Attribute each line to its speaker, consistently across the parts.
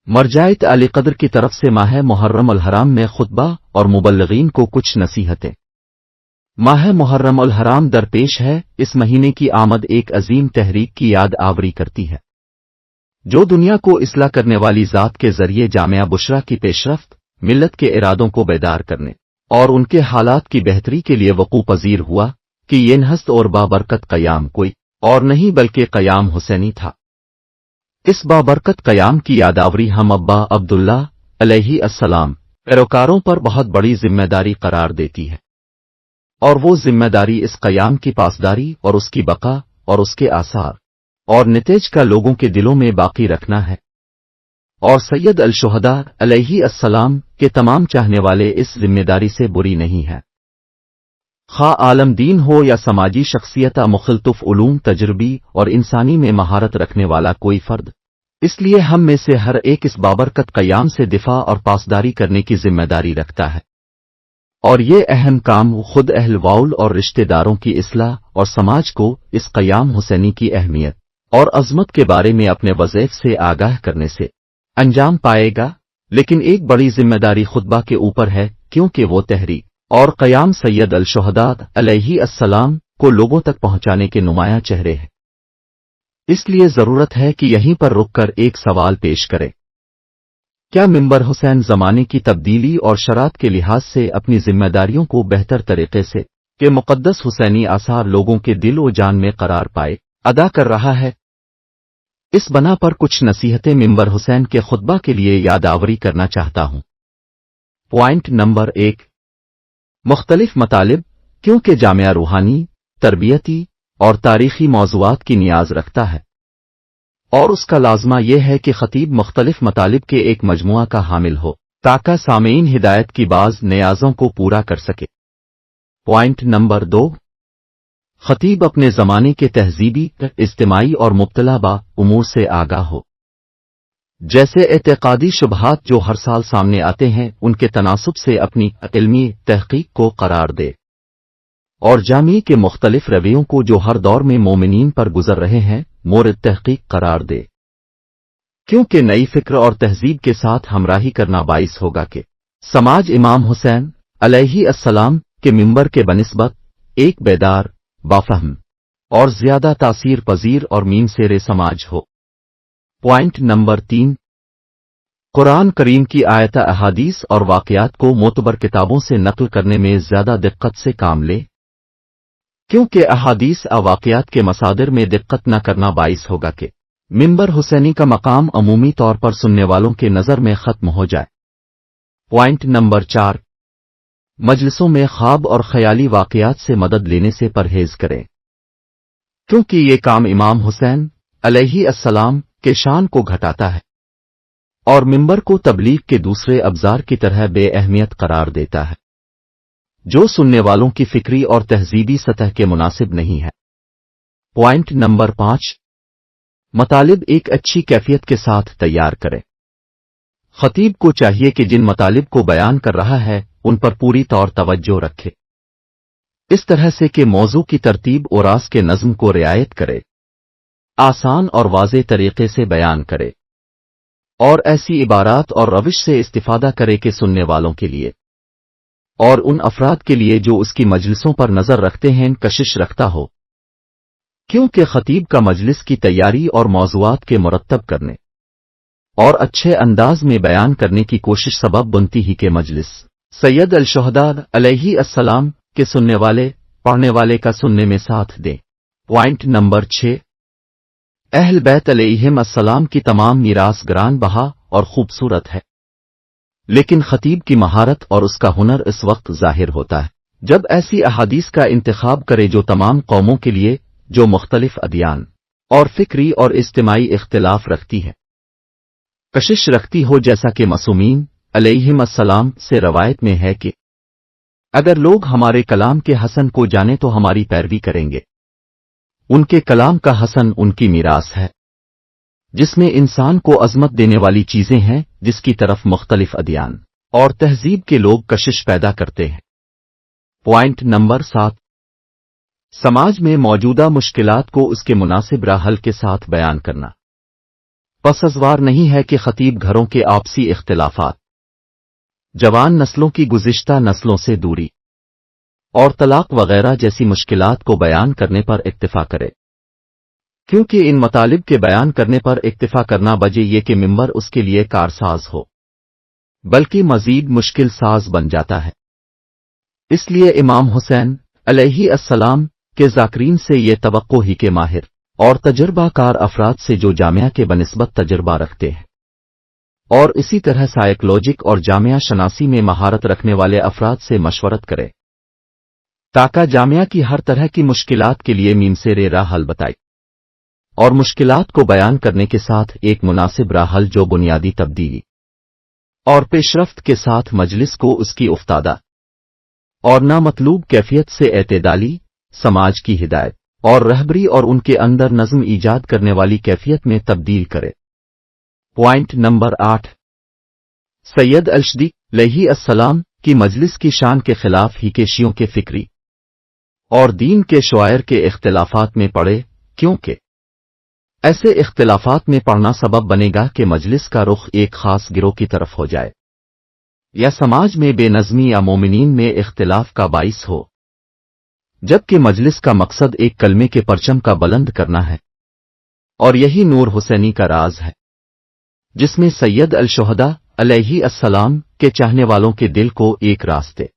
Speaker 1: مرجعیت علی قدر کی طرف سے ماہ محرم الحرام میں خطبہ اور مبلغین کو کچھ نصیحتیں۔ ماہ محرم الحرام درپیش ہے، اس مہینے کی آمد ایک عظیم تحریک کی یاد آوری کرتی ہے، جو دنیا کو اصلاح کرنے والی ذات کے ذریعے جامعہ بشرا کی پیشرفت، ملت کے ارادوں کو بیدار کرنے اور ان کے حالات کی بہتری کے لیے وقوع پذیر ہوا کہ یہ نہست اور بابرکت قیام کوئی اور نہیں بلکہ قیام حسینی تھا۔ اس بابرکت قیام کی یادآوری ہم ابا عبداللہ علیہ السلام پیروکاروں پر بہت بڑی ذمہ داری قرار دیتی ہے، اور وہ ذمہ داری اس قیام کی پاسداری اور اس کی بقا اور اس کے آثار اور نتائج کا لوگوں کے دلوں میں باقی رکھنا ہے، اور سید الشہداء علیہ السلام کے تمام چاہنے والے اس ذمہ داری سے بری نہیں ہیں، خواہ عالم دین ہو یا سماجی شخصیت، مختلف علوم، تجربی اور انسانی میں مہارت رکھنے والا کوئی فرد۔ اس لیے ہم میں سے ہر ایک اس بابرکت قیام سے دفاع اور پاسداری کرنے کی ذمہ داری رکھتا ہے، اور یہ اہم کام خود اہل واؤل اور رشتہ داروں کی اصلاح اور سماج کو اس قیام حسینی کی اہمیت اور عظمت کے بارے میں اپنے وظائف سے آگاہ کرنے سے انجام پائے گا۔ لیکن ایک بڑی ذمہ داری خطبہ کے اوپر ہے، کیونکہ وہ تحریک اور قیام سید الشہداء علیہ السلام کو لوگوں تک پہنچانے کے نمایاں چہرے ہیں۔ اس لیے ضرورت ہے کہ یہیں پر رک کر ایک سوال پیش کریں، کیا ممبر حسین زمانے کی تبدیلی اور شرائط کے لحاظ سے اپنی ذمہ داریوں کو بہتر طریقے سے کہ مقدس حسینی آثار لوگوں کے دل و جان میں قرار پائے ادا کر رہا ہے؟ اس بنا پر کچھ نصیحتیں ممبر حسین کے خطبہ کے لیے یاد آوری کرنا چاہتا ہوں۔ پوائنٹ نمبر 1، مختلف مطالب، کیونکہ جامعہ روحانی، تربیتی اور تاریخی موضوعات کی نیاز رکھتا ہے، اور اس کا لازمہ یہ ہے کہ خطیب مختلف مطالب کے ایک مجموعہ کا حامل ہو تاکہ سامعین ہدایت کی بعض نیازوں کو پورا کر سکے۔ پوائنٹ نمبر 2، خطیب اپنے زمانے کے تہذیبی، اجتماعی اور مبتلا با امور سے آگاہ ہو، جیسے اعتقادی شبہات جو ہر سال سامنے آتے ہیں، ان کے تناسب سے اپنی علمی تحقیق کو قرار دے، اور جامعہ کے مختلف رویوں کو جو ہر دور میں مومنین پر گزر رہے ہیں مورد تحقیق قرار دے، کیونکہ نئی فکر اور تہذیب کے ساتھ ہمراہی کرنا باعث ہوگا کہ سماج امام حسین علیہ السلام کے منبر کے بنسبت ایک بیدار، بافہم اور زیادہ تاثیر پذیر اور مین سیر سماج ہو۔ پوائنٹ نمبر 3، قرآن کریم کی آیات، احادیث اور واقعات کو معتبر کتابوں سے نقل کرنے میں زیادہ دقت سے کام لے، کیونکہ احادیث واقعات کے مصادر میں دقت نہ کرنا باعث ہوگا کہ منبر حسینی کا مقام عمومی طور پر سننے والوں کے نظر میں ختم ہو جائے۔ پوائنٹ نمبر 4، مجلسوں میں خواب اور خیالی واقعات سے مدد لینے سے پرہیز کریں، کیونکہ یہ کام امام حسین علیہ السلام کے شان کو گھٹاتا ہے اور منبر کو تبلیغ کے دوسرے ابزار کی طرح بے اہمیت قرار دیتا ہے، جو سننے والوں کی فکری اور تہذیبی سطح کے مناسب نہیں ہے۔ پوائنٹ نمبر 5، مطالب ایک اچھی کیفیت کے ساتھ تیار کریں۔ خطیب کو چاہیے کہ جن مطالب کو بیان کر رہا ہے ان پر پوری طور توجہ رکھے، اس طرح سے کہ موضوع کی ترتیب اور راز کے نظم کو رعایت کرے، آسان اور واضح طریقے سے بیان کرے، اور ایسی عبارات اور روش سے استفادہ کرے کہ سننے والوں کے لیے اور ان افراد کے لیے جو اس کی مجلسوں پر نظر رکھتے ہیں کشش رکھتا ہو، کیونکہ خطیب کا مجلس کی تیاری اور موضوعات کے مرتب کرنے اور اچھے انداز میں بیان کرنے کی کوشش سبب بنتی ہی کہ مجلس سید الشہداء علیہ السلام کے سننے والے پڑھنے والے کا سننے میں ساتھ دیں۔ پوائنٹ نمبر 6، اہل بیت علیہم السلام کی تمام میراث گران بہا اور خوبصورت ہے، لیکن خطیب کی مہارت اور اس کا ہنر اس وقت ظاہر ہوتا ہے جب ایسی احادیث کا انتخاب کرے جو تمام قوموں کے لیے، جو مختلف ادیان اور فکری اور اجتماعی اختلاف رکھتی ہے، کشش رکھتی ہو، جیسا کہ معصومین علیہم السلام سے روایت میں ہے کہ اگر لوگ ہمارے کلام کے حسن کو جانیں تو ہماری پیروی کریں گے۔ ان کے کلام کا حسن ان کی میراث ہے، جس میں انسان کو عظمت دینے والی چیزیں ہیں، جس کی طرف مختلف ادیان اور تہذیب کے لوگ کشش پیدا کرتے ہیں۔ پوائنٹ نمبر 7، سماج میں موجودہ مشکلات کو اس کے مناسب راہ حل کے ساتھ بیان کرنا۔ पसज़वार नहीं है कि खतीब घरों के आपसी इख्तिलाफात, जवान नस्लों की गुज़िश्ता नस्लों से दूरी और तलाक वगैरह जैसी मुश्किलात को बयान करने पर इक्तिफा करे, क्योंकि इन मतालिब के बयान करने पर इक्तिफा करना बजे ये कि मिंबर उसके लिए कारसाज हो, बल्कि मजीद मुश्किल साज बन जाता है। इसलिए इमाम हुसैन अलैहि अस्सलाम के ज़ाकरीन से ये तवक्को ही के माहिर और तजर्बाकार अफराद से जो जामिया के बनिस्बत तजर्बा रखते हैं और इसी तरह साइकोलॉजिक और जामिया शनासी में महारत रखने वाले अफराद से मशवरत करे, ताकि जामिया की हर तरह की मुश्किलात के लिए मीमसेरे राह हल बताए और मुश्किलात को बयान करने के साथ एक मुनासिब राह हल जो बुनियादी तब्दीली और पेशरफ्त के साथ मजलिस को उसकी उफ्तादा और नामतलूब कैफियत से एतदाली समाज की हिदायत और रहबरी और उनके अंदर नज़्म ईजाद करने वाली कैफियत में तब्दील करे। पॉइंट नंबर 8, सैयद अलशदी अलैहि अस्सलाम की मजलिस की शान के खिलाफ ही के शियों के फिक्री और दीन के शुआयर के इख्तिलाफात में पड़े, क्योंकि ऐसे इख्तिलाफात में पड़ना सबब बनेगा कि मजलिस का रुख एक खास गिरोह की तरफ हो जाए या समाज में बेनज़मी या मोमिनीन में इख्तिलाफ का बाइस हो, जबकि मजलिस का मकसद एक कलमे के परचम का बुलंद करना है और यही नूर हुसैनी का राज है, जिसमें सैयद अल-शुहदा अलैहि अस्सलाम के चाहने वालों के दिल को एक रास्ते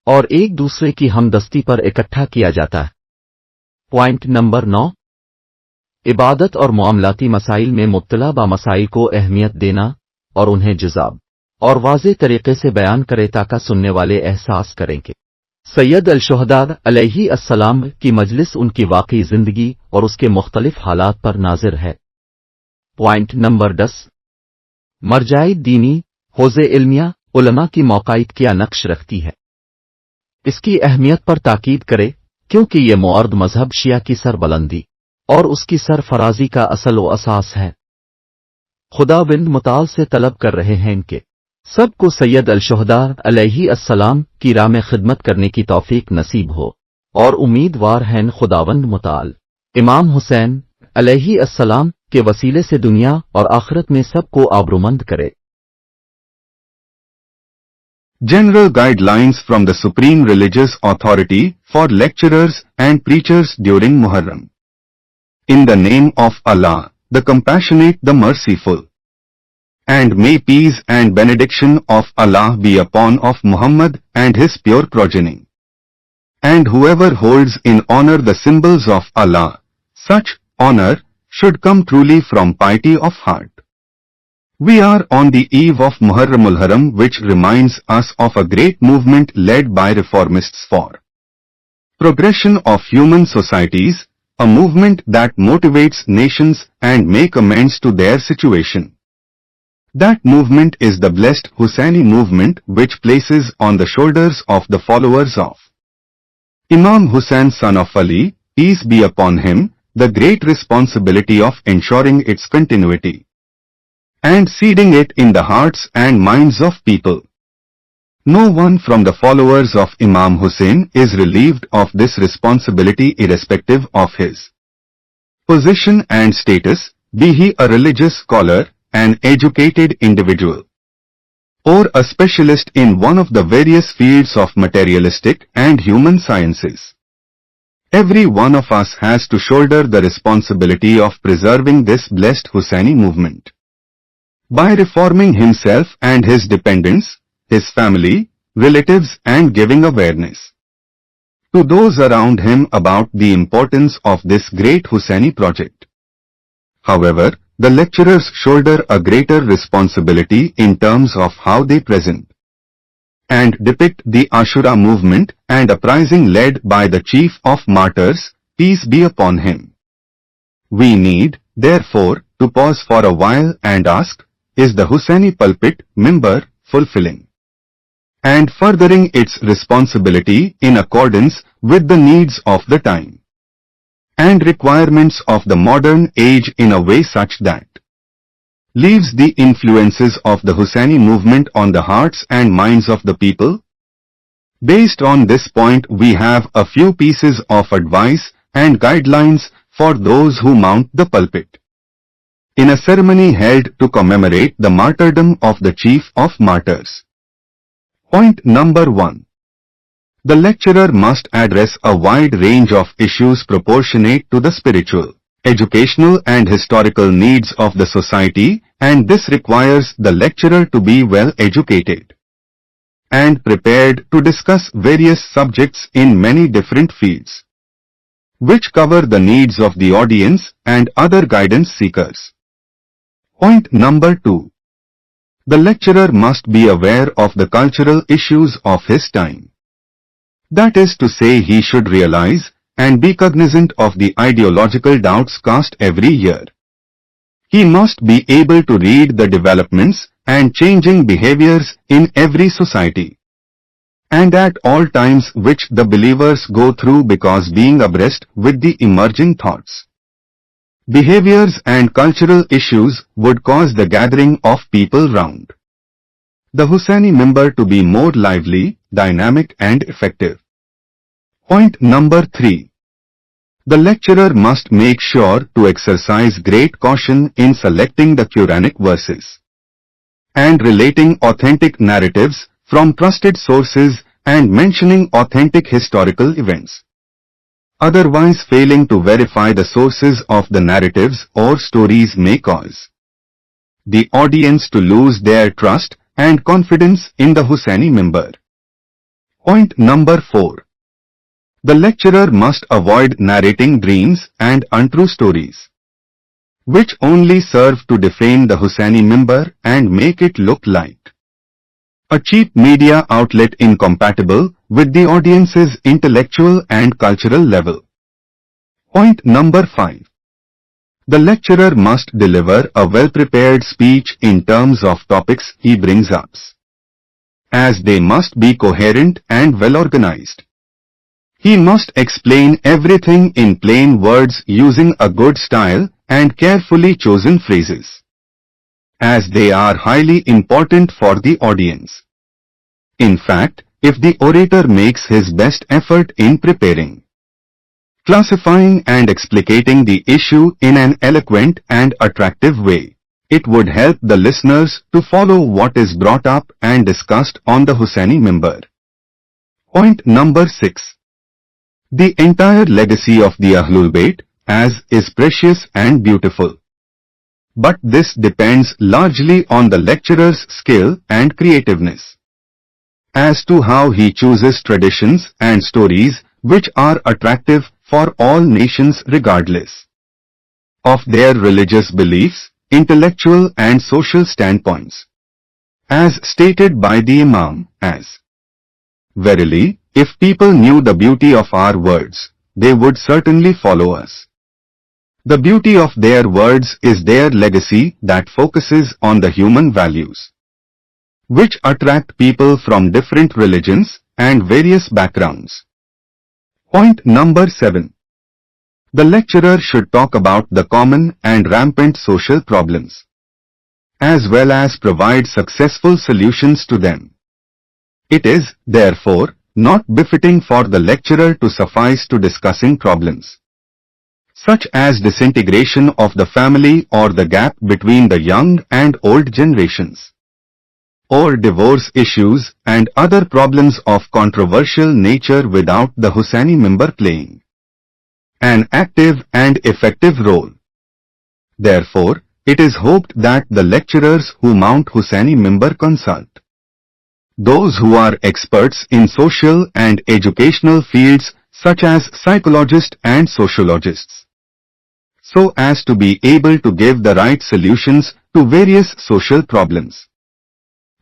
Speaker 1: और एक दूसरे की हमदस्ती पर इकट्ठा किया जाता है। पॉइंट नंबर 9, इबादत और मामलाती मसाइल में मुब्तला बा मसाइल को अहमियत देना और उन्हें जुज़ाब और वाज़े तरीके से बयान करे ताकि सुनने वाले एहसास करें कि सैयद अल-शुहदा अलैहि अस्सलाम की मजलिस उनकी वाकई जिंदगी और उसके मुख्तलिफ हालात पर नाजिर है। पॉइंट नंबर 10, मरजाई दीनी होज़े इल्मिया उलमा की मौक़ाइत क्या नक्श रखती है, इसकी अहमियत पर ताकीद करे, क्योंकि ये मुअर्द मजहब शिया की सरबलंदी और उसकी सरफराजी का असल व असास है। खुदावंद मुताल से तलब कर रहे हैं इनके सबको सैयद अल-शुहदा अलैहि अस्सलाम की राह में खिदमत करने की तौफीक नसीब हो और उम्मीदवार हैं खुदावंद मुताल इमाम हुसैन अलैहि अस्सलाम के वसीले से दुनिया और आखिरत में सबको आबरूमंद करे।
Speaker 2: General guidelines from the Supreme Religious Authority for lecturers and preachers during Muharram. In the name of Allah, the Compassionate, the Merciful. And may peace and benediction of Allah be upon of Muhammad and his pure progeny. And whoever holds in honor the symbols of Allah, such honor should come truly from piety of heart. We are on the eve of Muharramul Haram, which reminds us of a great movement led by reformists for progression of human societies, a movement that motivates nations and make amends to their situation. That movement is the blessed Hussaini movement, which places on the shoulders of the followers of Imam Hussain son of Ali, peace be upon him, the great responsibility of ensuring its continuity and seeding it in the hearts and minds of people. No one from the followers of Imam Hussain is relieved of this responsibility irrespective of his position and status, be he a religious scholar, an educated individual, or a specialist in one of the various fields of materialistic and human sciences. Every one of us has to shoulder the responsibility of preserving this blessed Hussaini movement by reforming himself and his dependents, his family, relatives, and giving awareness to those around him about the importance of this great Hussaini project. However, the lecturers shoulder a greater responsibility in terms of how they present and depict the Ashura movement and uprising led by the chief of martyrs, peace be upon him. We need, therefore, to pause for a while and ask, is the Hussaini pulpit, mimbar, fulfilling and furthering its responsibility in accordance with the needs of the time and requirements of the modern age in a way such that leaves the influences of the Hussaini movement on the hearts and minds of the people? Based on this point, we have a few pieces of advice and guidelines for those who mount the pulpit. in a ceremony held to commemorate the martyrdom of the chief of martyrs. Point number 1. The lecturer must address a wide range of issues proportionate to the spiritual, educational and historical needs of the society, and this requires the lecturer to be well educated and prepared to discuss various subjects in many different fields, which cover the needs of the audience and other guidance seekers. Point number 2. The lecturer must be aware of the cultural issues of his time. That is to say, he should realize and be cognizant of the ideological doubts cast every year. He must be able to read the developments and changing behaviors in every society, and at all times which the believers go through, because being abreast with the emerging thoughts, behaviors and cultural issues would cause the gathering of people round the Hussaini member to be more lively, dynamic and effective. Point number 3. The lecturer must make sure to exercise great caution in selecting the Quranic verses and relating authentic narratives from trusted sources and mentioning authentic historical events. Otherwise, failing to verify the sources of the narratives or stories may cause the audience to lose their trust and confidence in the Hussaini member. Point number 4. The lecturer must avoid narrating dreams and untrue stories, which only serve to defame the Hussaini member and make it look like a cheap media outlet incompatible with the audience's intellectual and cultural level. Point number 5. The lecturer must deliver a well-prepared speech in terms of topics he brings up, as they must be coherent and well-organized. He must explain everything in plain words using a good style and carefully chosen phrases, as they are highly important for the audience. In fact, if the orator makes his best effort in preparing, classifying and explicating the issue in an eloquent and attractive way, it would help the listeners to follow what is brought up and discussed on the Hussaini member. Point number 6. The entire legacy of the Ahlul Bayt is precious and beautiful, but this depends largely on the lecturer's skill and creativeness as to how he chooses traditions and stories which are attractive for all nations regardless of their religious beliefs, intellectual and social standpoints, as stated by the Imam as, "Verily, if people knew the beauty of our words, they would certainly follow us." The beauty of their words is their legacy that focuses on the human values, which attract people from different religions and various backgrounds. Point number 7. The lecturer should talk about the common and rampant social problems, as well as provide successful solutions to them. It is, therefore, not befitting for the lecturer to suffice to discussing problems such as disintegration of the family or the gap between the young and old generations, or divorce issues and other problems of controversial nature without the Hussaini member playing an active and effective role. Therefore, it is hoped that the lecturers who mount Hussaini member consult those who are experts in social and educational fields such as psychologists and sociologists, so as to be able to give the right solutions to various social problems.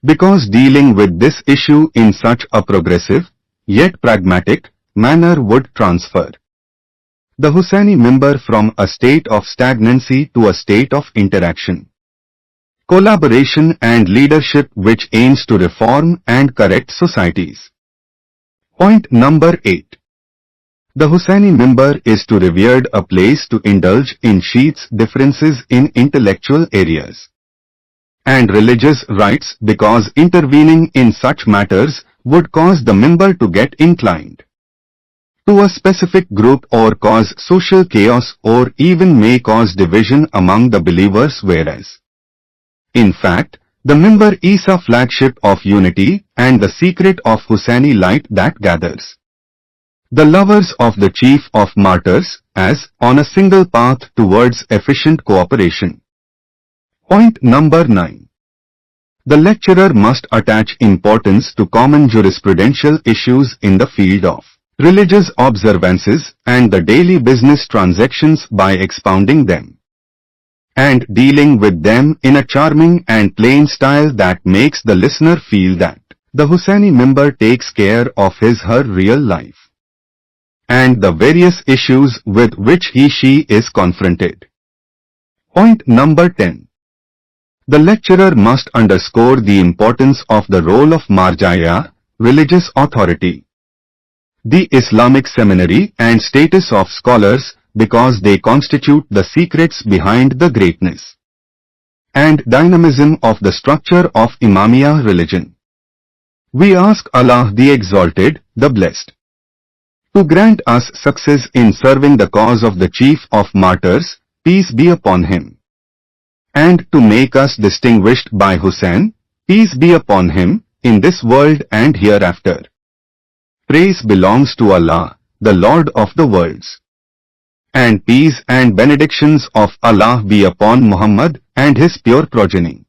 Speaker 2: Because dealing with this issue in such a progressive, yet pragmatic, manner would transfer the Hussaini member from a state of stagnancy to a state of interaction, collaboration and leadership which aims to reform and correct societies. Point number 8. The Hussaini member is to revered a place to indulge in Shiites' differences in intellectual areas and religious rites, because intervening in such matters would cause the member to get inclined to a specific group or cause social chaos or even may cause division among the believers, whereas in fact, the member is a flagship of unity and the secret of Hussaini light that gathers the lovers of the chief of martyrs as on a single path towards efficient cooperation. Point number 9. The lecturer must attach importance to common jurisprudential issues in the field of religious observances and the daily business transactions by expounding them and dealing with them in a charming and plain style that makes the listener feel that the Hussaini member takes care of his/her real life and the various issues with which he/she is confronted. Point number 10. The lecturer must underscore the importance of the role of marjaya, religious authority, the Islamic seminary and status of scholars because they constitute the secrets behind the greatness and dynamism of the structure of Imamiyya religion. We ask Allah the Exalted, the Blessed, to grant us success in serving the cause of the Chief of Martyrs, peace be upon him, and to make us distinguished by Hussain, peace be upon him, in this world and hereafter. Praise belongs to Allah, the Lord of the worlds. And peace and benedictions of Allah be upon Muhammad and his pure progeny.